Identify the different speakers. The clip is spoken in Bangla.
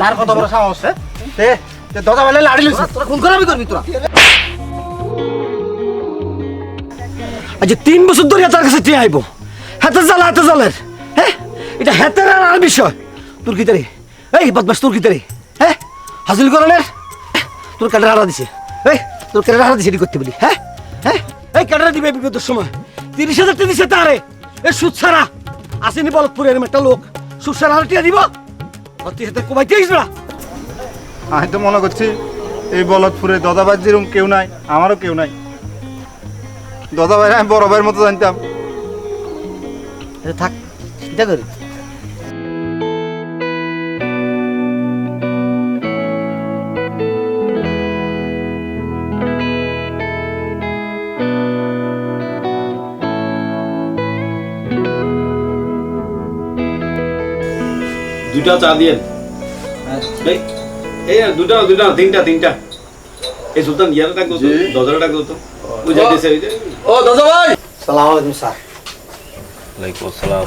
Speaker 1: তার কত বড় সাহস তে দাদা বলে লাড়ি লইছিস তোরা খুন করাবি করবি তোরা
Speaker 2: আজ 3 বছর ধরে তার কাছে টিয়া আইবো হাতে জ্বালের হ্যাঁ এটা হাতের আর বিষয় তোর কি তারে এই বদমাস তোর কি তারে হ্যাঁ হাসিল করালের তোর কাটা হারা দিছে এই তোর কাটা হারা দিছে করতে বলি হ্যাঁ হ্যাঁ এই কাটা দিবে বিগত সময় 30,000 টাকা দিছে তারে এই সুদ ছাড়া আসেনি বলদপুরের একটা লোক সুদ ছাড়া টিয়া দিব আর তুই হাতে কোবাইতে আইস না
Speaker 3: আমি তো মনে করছি এই বলদপুরে দাদাভাই যেরকম কেউ নাই আমারও কেউ নাই দাদাভাই আমি বড় ভাইয়ের মতো জানতাম
Speaker 1: থাক চিন্তা করি
Speaker 4: দুটা চা দিয়ে এই দুটা তিনটা এই সুলতান ইয়ারা ডাক দতো দজরা ডাক দতো বুঝা দিছে ওই যে
Speaker 1: ও দাদা ভাই সালাম আলাইকুম স্যার
Speaker 4: ওয়ালাইকুম আসসালাম